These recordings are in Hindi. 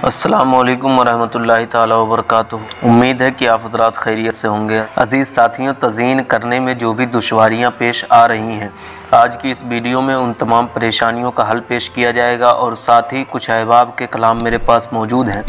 अस्सलामुअलैकुम वरहमतुल्लाहि ताला वबरकातुहू। उम्मीद है कि आप हज़रात खैरियत से होंगे। अज़ीज़ साथियों, तज़ीन करने में जो भी दुश्वारियाँ पेश आ रही हैं, आज की इस वीडियो में उन तमाम परेशानियों का हल पेश किया जाएगा और साथ ही कुछ अहबाब के कलाम मेरे पास मौजूद हैं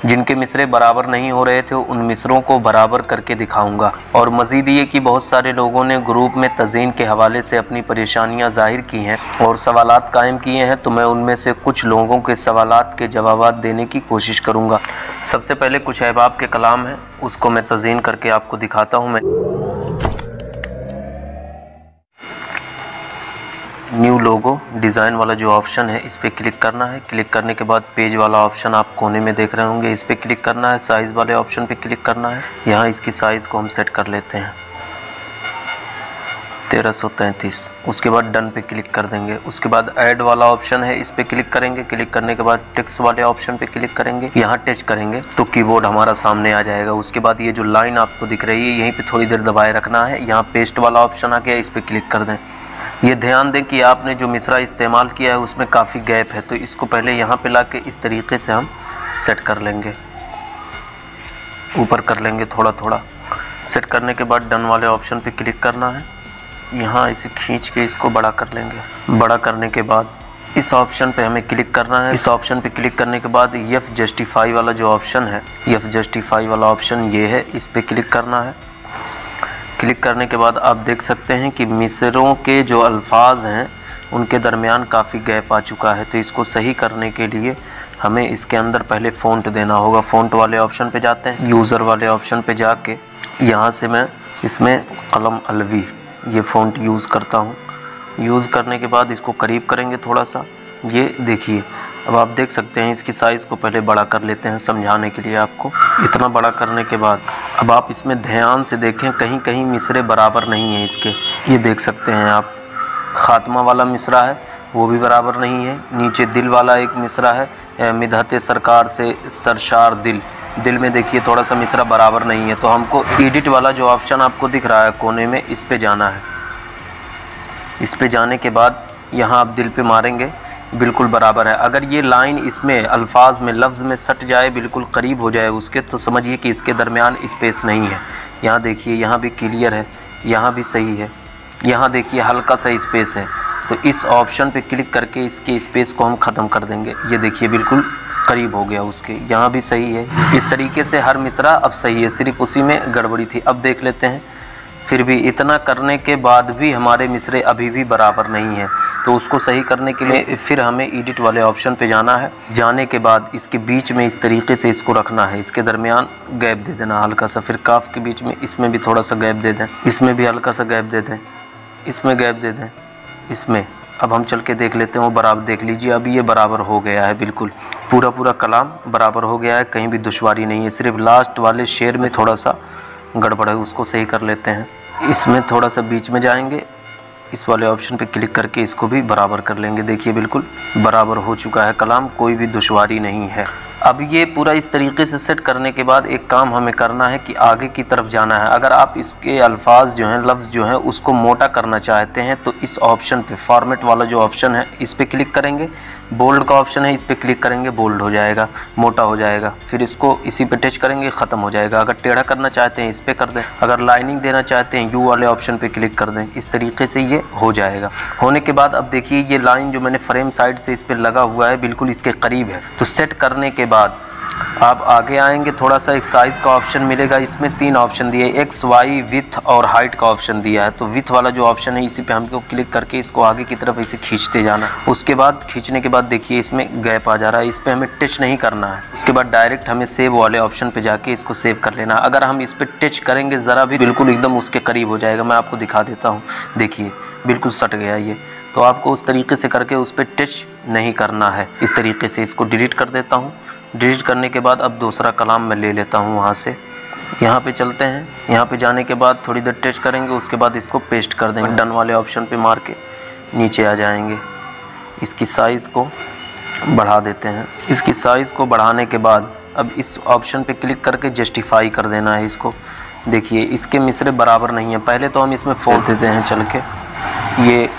जिनके मिसरे बराबर नहीं हो रहे थे, उन मिसरों को बराबर करके दिखाऊंगा। और मज़ीद ये कि बहुत सारे लोगों ने ग्रुप में तज़ीन के हवाले से अपनी परेशानियां ज़ाहिर की हैं और सवालात कायम किए हैं, तो मैं उनमें से कुछ लोगों के सवालात के जवाबात देने की कोशिश करूंगा। सबसे पहले कुछ अहबाब के कलाम है, उसको मैं तज़ीन करके आपको दिखाता हूँ। मैं न्यू लोगो डिज़ाइन वाला जो ऑप्शन है, इस पर क्लिक करना है। क्लिक करने के बाद पेज वाला ऑप्शन आप कोने में देख रहे होंगे, इस पर क्लिक करना है। साइज़ वाले ऑप्शन पे क्लिक करना है। यहाँ इसकी साइज़ को हम सेट कर लेते हैं 1333। उसके बाद डन पे क्लिक कर देंगे। उसके बाद ऐड वाला ऑप्शन है, इस पर क्लिक करेंगे। क्लिक करने के बाद टेक्स्ट वाले ऑप्शन पे क्लिक करेंगे। यहाँ टच करेंगे तो कीबोर्ड हमारा सामने आ जाएगा। उसके बाद ये जो लाइन आपको दिख रही है, यहीं पे थोड़ी देर दबाए रखना है। यहाँ पेस्ट वाला ऑप्शन आ गया, इस पर क्लिक कर दें। ये ध्यान दें कि आपने जो मिसरा इस्तेमाल किया है उसमें काफ़ी गैप है, तो इसको पहले यहाँ पे लाके इस तरीके से हम सेट कर लेंगे, ऊपर कर लेंगे थोड़ा थोड़ा। सेट करने के बाद डन वाले ऑप्शन पे क्लिक करना है। यहाँ इसे खींच के इसको बड़ा कर लेंगे। बड़ा करने के बाद इस ऑप्शन पे हमें क्लिक करना है। इस ऑप्शन पे क्लिक करने के बाद एफ जस्टिफाई वाला जो ऑप्शन है, एफ जस्टिफाई वाला ऑप्शन ये है, इस पर क्लिक करना है। क्लिक करने के बाद आप देख सकते हैं कि मिसरों के जो अल्फाज हैं उनके दरमियान काफ़ी गैप आ चुका है, तो इसको सही करने के लिए हमें इसके अंदर पहले फ़ॉन्ट देना होगा। फ़ॉन्ट वाले ऑप्शन पे जाते हैं। यूज़र वाले ऑप्शन पे जाके यहाँ से मैं इसमें कलम अलवी ये फ़ॉन्ट यूज़ करता हूँ। यूज़ करने के बाद इसको करीब करेंगे थोड़ा सा। ये देखिए, अब आप देख सकते हैं इसकी साइज़ को पहले बड़ा कर लेते हैं समझाने के लिए आपको। इतना बड़ा करने के बाद अब आप इसमें ध्यान से देखें, कहीं कहीं मिसरे बराबर नहीं हैं इसके। ये देख सकते हैं आप, ख़ात्मा वाला मिसरा है वो भी बराबर नहीं है। नीचे दिल वाला एक मिसरा है, मिदहत सरकार से सरशार दिल, दिल में देखिए थोड़ा सा मिसरा बराबर नहीं है। तो हमको एडिट वाला जो ऑप्शन आपको दिख रहा है कोने में, इस पे जाना है। इस पे जाने के बाद यहाँ आप दिल पे मारेंगे, बिल्कुल बराबर है। अगर ये लाइन इसमें अल्फाज में लफ्ज़ में सट जाए, बिल्कुल करीब हो जाए उसके, तो समझिए कि इसके दरमियान स्पेस नहीं है। यहाँ देखिए, यहाँ भी क्लियर है, यहाँ भी सही है, यहाँ देखिए हल्का सा स्पेस है। तो इस ऑप्शन पे क्लिक करके इसके स्पेस को हम ख़त्म कर देंगे। ये देखिए बिल्कुल करीब हो गया उसके, यहाँ भी सही है। इस तरीके से हर मिसरा अब सही है, सिर्फ उसी में गड़बड़ी थी। अब देख लेते हैं, फिर भी इतना करने के बाद भी हमारे मिसरे अभी भी बराबर नहीं हैं, तो उसको सही करने के लिए फिर हमें एडिट वाले ऑप्शन पे जाना है। जाने के बाद इसके बीच में इस तरीके से इसको रखना है, इसके दरमियान गैप दे देना हल्का सा। फिर काफ के बीच में इसमें भी थोड़ा सा गैप दे दें, इसमें भी हल्का सा गैप दे दें, इसमें गैप दे दें, इसमें। अब हम चल के देख लेते हैं वो बराबर। देख लीजिए अब ये बराबर हो गया है, बिल्कुल पूरा कलाम बराबर हो गया है, कहीं भी दुश्वारी नहीं है। सिर्फ लास्ट वाले शेर में थोड़ा सा गड़बड़ है, उसको सही कर लेते हैं। इसमें थोड़ा सा बीच में जाएंगे, इस वाले ऑप्शन पे क्लिक करके इसको भी बराबर कर लेंगे। देखिए बिल्कुल बराबर हो चुका है कलाम, कोई भी दुश्वारी नहीं है। अब ये पूरा इस तरीके से सेट करने के बाद एक काम हमें करना है कि आगे की तरफ जाना है। अगर आप इसके अल्फाज जो हैं, लफ्ज़ जो हैं, उसको मोटा करना चाहते हैं तो इस ऑप्शन पे फॉर्मेट वाला जो ऑप्शन है, इस पर क्लिक करेंगे। बोल्ड का ऑप्शन है, इस पर क्लिक करेंगे, बोल्ड हो जाएगा, मोटा हो जाएगा। फिर इसको इसी पे टच करेंगे, ख़त्म हो जाएगा। अगर टेढ़ा करना चाहते हैं इस पर कर दें, अगर लाइनिंग देना चाहते हैं यू वाले ऑप्शन पे क्लिक कर दें। इस तरीके से ये हो जाएगा। होने के बाद अब देखिए ये लाइन जो मैंने फ्रेम साइड से इस पर लगा हुआ है बिल्कुल इसके करीब है। तो सेट करने के बाद आप आगे आएंगे, थोड़ा सा एक साइज़ का ऑप्शन मिलेगा। इसमें 3 ऑप्शन दिए, एक्स, वाई, विथ और हाइट का ऑप्शन दिया है। तो विथ वाला जो ऑप्शन है, इसी पे हमको क्लिक करके इसको आगे की तरफ इसे खींचते जाना। उसके बाद खींचने के बाद देखिए इसमें गैप आ जा रहा है, इस पर हमें टच नहीं करना है। उसके बाद डायरेक्ट हमें सेव वाले ऑप्शन पे जाके इसको सेव कर लेना। अगर हम इस पर टच करेंगे ज़रा भी, बिल्कुल एकदम उसके करीब हो जाएगा। मैं आपको दिखा देता हूँ, देखिए बिल्कुल सट गया ये। तो आपको उस तरीके से करके उस पर टच नहीं करना है। इस तरीके से इसको डिलीट कर देता हूँ। डिलीट करने के बाद अब दूसरा कलाम मैं ले लेता हूँ वहाँ से। यहाँ पे चलते हैं, यहाँ पे जाने के बाद थोड़ी देर टच करेंगे, उसके बाद इसको पेस्ट कर देंगे। डन वाले ऑप्शन पे मार के नीचे आ जाएंगे। इसकी साइज़ को बढ़ा देते हैं। इसकी साइज़ को बढ़ाने के बाद अब इस ऑप्शन पे क्लिक करके जस्टिफाई कर देना है इसको। देखिए इसके मिसरे बराबर नहीं है। पहले तो हम इसमें फ़ॉन्ट देते हैं चल के, ये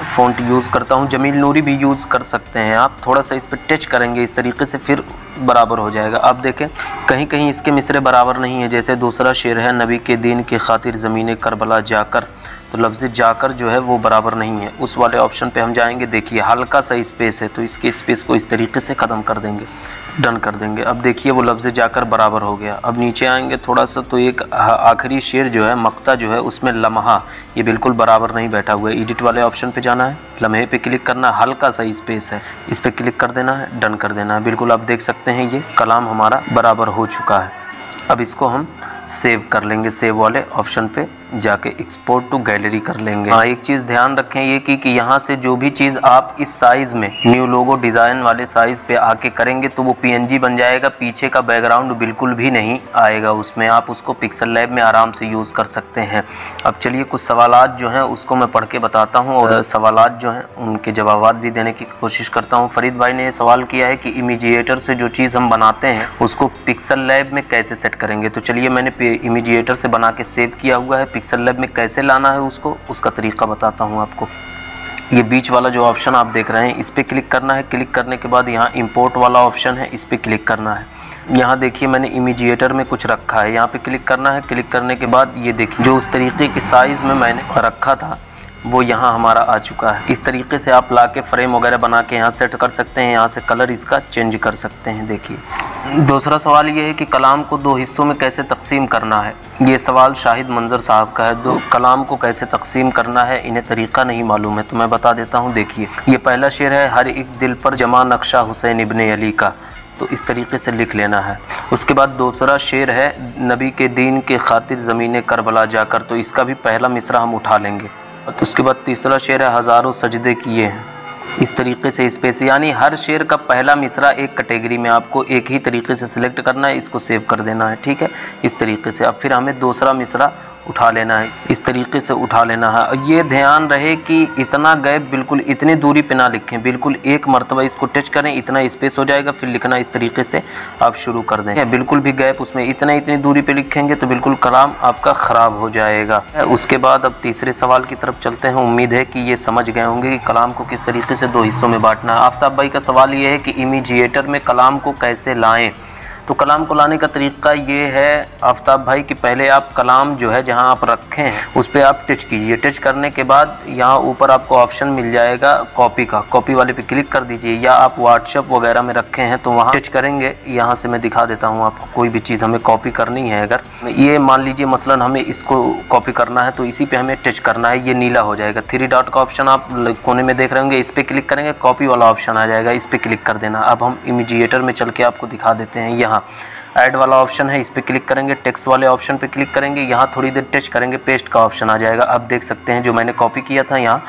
फ़ॉन्ट यूज़ करता हूँ। जमील नूरी भी यूज़ कर सकते हैं आप। थोड़ा सा इस पर टच करेंगे इस तरीके से, फिर बराबर हो जाएगा। आप देखें कहीं कहीं इसके मिसरे बराबर नहीं है। जैसे दूसरा शेर है, नबी के दीन की खातिर ज़मीन करबला जाकर, तो लफ्ज़ जाकर जो है वो बराबर नहीं है। उस वाले ऑप्शन पे हम जाएंगे। देखिए हल्का सा स्पेस है, तो इसके स्पेस को इस तरीके से ख़त्म कर देंगे, डन कर देंगे। अब देखिए वो लफ्ज़ जाकर बराबर हो गया। अब नीचे आएंगे थोड़ा सा, तो एक आखिरी शेर जो है, मक्ता जो है, उसमें लम्हा ये बिल्कुल बराबर नहीं बैठा हुआ है। एडिट वाले ऑप्शन पे जाना है, लम्हे पे क्लिक करना है, हल्का सा स्पेस है, इस पर क्लिक कर देना है, डन कर देना है। बिल्कुल आप देख सकते हैं ये कलाम हमारा बराबर हो चुका है। अब इसको हम सेव कर लेंगे। सेव वाले ऑप्शन पे जाके एक्सपोर्ट टू गैलरी कर लेंगे। हाँ, एक चीज़ ध्यान रखें ये कि यहाँ से जो भी चीज़ आप इस साइज़ में न्यू लोगो डिज़ाइन वाले साइज़ पे आके करेंगे तो वो PNG बन जाएगा, पीछे का बैकग्राउंड बिल्कुल भी नहीं आएगा उसमें। आप उसको पिक्सल लैब में आराम से यूज़ कर सकते हैं। अब चलिए कुछ सवालात जो हैं उसको मैं पढ़ के बताता हूँ और सवालात जो हैं उनके जवाब भी देने की कोशिश करता हूँ। फरीद भाई ने सवाल किया है कि इमीजिएटर से जो चीज़ हम बनाते हैं उसको पिक्सल लैब में कैसे सेट करेंगे। तो चलिए मैंने इमीजिएटर से बना के सेव किया हुआ है। पिक्सल लैब में कैसे लाना है उसको, उसका तरीका बताता हूँ आपको। ये बीच वाला जो ऑप्शन आप देख रहे हैं इस पर क्लिक करना है। क्लिक करने के बाद यहाँ इंपोर्ट वाला ऑप्शन है, इस पर क्लिक करना है। यहाँ देखिए मैंने इमीजिएटर में कुछ रखा है, यहाँ पे क्लिक करना है। क्लिक करने के बाद ये देखिए जो उस तरीके के साइज़ में मैंने रखा था वो यहाँ हमारा आ चुका है। इस तरीके से आप ला के फ्रेम वगैरह बना के यहाँ सेट कर सकते हैं। यहाँ से कलर इसका चेंज कर सकते हैं। देखिए दूसरा सवाल ये है कि कलाम को 2 हिस्सों में कैसे तकसीम करना है। ये सवाल शाहिद मंजर साहब का है। 2 कलाम को कैसे तकसीम करना है इन्हें तरीका नहीं मालूम है, तो मैं बता देता हूँ। देखिए ये पहला शेर है, हर एक दिल पर जमा नक्शा हुसैन इब्ने अली का, तो इस तरीके से लिख लेना है। उसके बाद दूसरा शेर है, नबी के दीन के खातिर ज़मीन करबला जाकर, तो इसका भी पहला मिसरा हम उठा लेंगे। तो उसके बाद तीसरा शेर है, हज़ारों सजदे किए हैं, इस तरीके से स्पेस, यानी हर शेर का पहला मिसरा एक कैटेगरी में आपको एक ही तरीके से सिलेक्ट करना है, इसको सेव कर देना है। ठीक है, इस तरीके से। अब फिर हमें दूसरा मिसरा उठा लेना है, इस तरीके से उठा लेना है। ये ध्यान रहे कि इतना गैप बिल्कुल इतनी दूरी पे ना लिखें, बिल्कुल एक मरतबा इसको टच करें, इतना स्पेस हो जाएगा, फिर लिखना इस तरीके से आप शुरू कर दें। बिल्कुल भी गैप उसमें इतनी दूरी पे लिखेंगे तो बिल्कुल कलाम आपका ख़राब हो जाएगा। उसके बाद अब तीसरे सवाल की तरफ चलते हैं। उम्मीद है कि ये समझ गए होंगे कि कलाम को किस तरीके से 2 हिस्सों में बांटना है। आफ्ताब भाई का सवाल ये है कि इमीजिएटर में कलाम को कैसे लाएँ। तो कलाम को लाने का तरीका ये है आफ्ताब भाई कि पहले आप कलाम जो है जहां आप रखे हैं उस पर आप टच कीजिए। टच करने के बाद यहाँ ऊपर आपको ऑप्शन मिल जाएगा कॉपी का, कॉपी वाले पे क्लिक कर दीजिए। या आप व्हाट्सएप वगैरह में रखे हैं तो वहाँ टच करेंगे। यहाँ से मैं दिखा देता हूँ आपको, कोई भी चीज़ हमें कॉपी करनी है, अगर ये मान लीजिए मसलन हमें इसको कॉपी करना है तो इसी पे हमें टच करना है, ये नीला हो जाएगा। 3 डॉट का ऑप्शन आप कोने में देख रहे होंगे, इस पर क्लिक करेंगे, कॉपी वाला ऑप्शन आ जाएगा, इस पर क्लिक कर देना। अब हम इमीजिएटर में चल के आपको दिखा देते हैं। यहाँ ऐड वाला ऑप्शन है, इस पर क्लिक करेंगे, टेक्स्ट वाले ऑप्शन पे क्लिक करेंगे, यहाँ थोड़ी देर टच करेंगे, पेस्ट का ऑप्शन आ जाएगा। अब देख सकते हैं जो मैंने कॉपी किया था यहाँ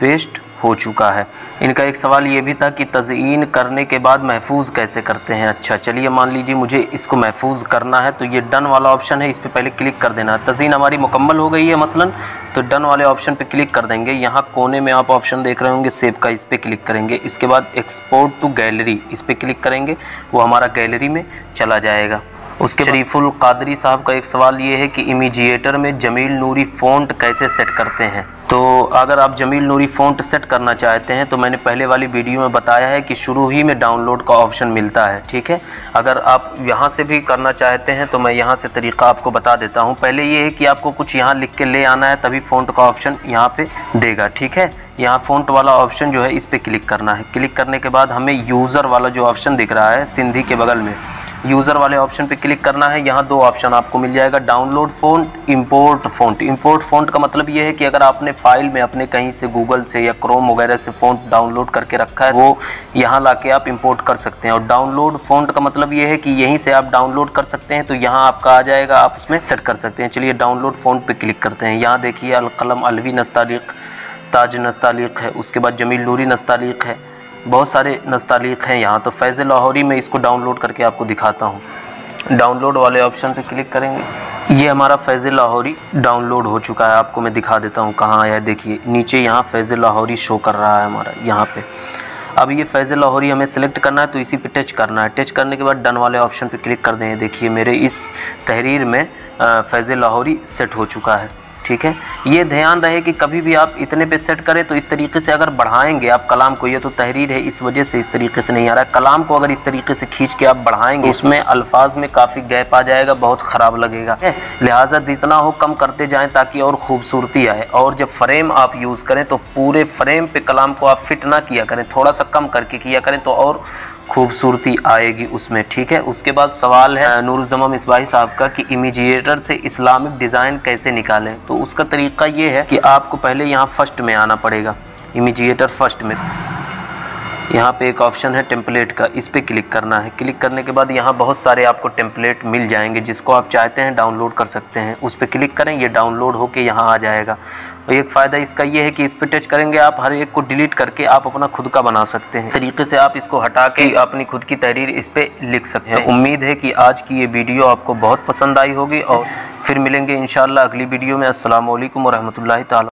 पेस्ट हो चुका है। इनका एक सवाल ये भी था कि तज़यीन करने के बाद महफूज कैसे करते हैं। अच्छा चलिए मान लीजिए मुझे इसको महफूज करना है तो ये डन वाला ऑप्शन है, इस पर पहले क्लिक कर देना है। तज़यीन हमारी मुकम्मल हो गई है मसलन, तो डन वाले ऑप्शन पे क्लिक कर देंगे। यहाँ कोने में आप ऑप्शन देख रहे होंगे सेव का, इस पर क्लिक करेंगे। इसके बाद एक्सपोर्ट टू गैलरी, इस पर क्लिक करेंगे, वो हमारा गैलरी में चला जाएगा। उसके शरीफुल कादरी साहब का एक सवाल ये है कि इमीजिएटर में जमील नूरी फ़ॉन्ट कैसे सेट करते हैं। तो अगर आप जमील नूरी फ़ॉन्ट सेट करना चाहते हैं तो मैंने पहले वाली वीडियो में बताया है कि शुरू ही में डाउनलोड का ऑप्शन मिलता है। ठीक है, अगर आप यहाँ से भी करना चाहते हैं तो मैं यहाँ से तरीका आपको बता देता हूँ। पहले ये है कि आपको कुछ यहाँ लिख के ले आना है, तभी फ़ॉन्ट का ऑप्शन यहाँ पे देगा। ठीक है, यहाँ फ़ॉन्ट वाला ऑप्शन जो है इस पर क्लिक करना है। क्लिक करने के बाद हमें यूज़र वाला जो ऑप्शन दिख रहा है सिंधी के बगल में, यूज़र वाले ऑप्शन पे क्लिक करना है। यहाँ 2 ऑप्शन आपको मिल जाएगा, download font, import font. Import font का मतलब ये है कि अगर आपने फाइल में अपने कहीं से गूगल से या क्रोम वगैरह से फ़ॉन्ट डाउनलोड करके रखा है वो यहाँ लाके आप इंपोर्ट कर सकते हैं। और डाउनलोड फ़ॉन्ट का मतलब ये है कि यहीं से आप डाउनलोड कर सकते हैं, तो यहाँ आपका आ जाएगा, आप उसमें सेट कर सकते हैं। चलिए डाउनलोड फ़ॉन्ट पर क्लिक करते हैं। यहाँ देखिए अलकलम अलवी नस्तालिक, ताज नस्तालिक है, उसके बाद जमील नूरी नस्तालिक है, बहुत सारे नस्तालिक हैं यहाँ। तो फैज़ लाहौरी में इसको डाउनलोड करके आपको दिखाता हूँ। डाउनलोड वाले ऑप्शन पे क्लिक करेंगे, ये हमारा फैज़ लाहौरी डाउनलोड हो चुका है। आपको मैं दिखा देता हूँ कहाँ आया है। देखिए नीचे यहाँ फैज़ लाहौरी शो कर रहा है हमारा यहाँ पे। अब ये फैज़ लाहौरी हमें सेलेक्ट करना है तो इसी पे टच करना है। टच करने के बाद डन वाले ऑप्शन पे क्लिक कर दें। देखिए मेरे इस तहरीर में फैज़ लाहौरी सेट हो चुका है। ठीक है। ये ध्यान रहे कि कभी भी आप इतने पे सेट करें तो इस तरीके से अगर बढ़ाएंगे आप कलाम को, ये तो तहरीर है इस वजह से इस तरीके से नहीं आ रहा है, कलाम को अगर इस तरीके से खींच के आप बढ़ाएंगे उसमें अल्फाज में काफ़ी गैप आ जाएगा, बहुत ख़राब लगेगा। लिहाजा जितना हो कम करते जाएं ताकि और खूबसूरती आए। और जब फ्रेम आप यूज़ करें तो पूरे फ्रेम पे कलाम को आप फिट ना किया करें, थोड़ा सा कम करके किया करें तो और खूबसूरती आएगी उसमें, ठीक है। उसके बाद सवाल है नूरुज़्ज़मा मिसबाही साहब का कि इमेजिएटर से इस्लामिक डिज़ाइन कैसे निकालें। तो उसका तरीका ये है कि आपको पहले यहाँ फर्स्ट में आना पड़ेगा, इमेजिएटर फर्स्ट में। यहाँ पे एक ऑप्शन है टेम्पलेट का, इस पर क्लिक करना है। क्लिक करने के बाद यहाँ बहुत सारे आपको टेम्पलेट मिल जाएंगे, जिसको आप चाहते हैं डाउनलोड कर सकते हैं। उस पर क्लिक करें, ये डाउनलोड होके यहाँ आ जाएगा। और एक फ़ायदा इसका ये है कि इस पर टच करेंगे आप हर एक को डिलीट करके आप अपना खुद का बना सकते हैं। तरीके से आप इसको हटा के अपनी खुद की तहरीर इस पर लिख सकते हैं। उम्मीद है कि आज की ये वीडियो आपको बहुत पसंद आई होगी और फिर मिलेंगे इंशाअल्लाह अगली वीडियो में। अस्सलाम वालेकुम व रहमतुल्लाहि ताला।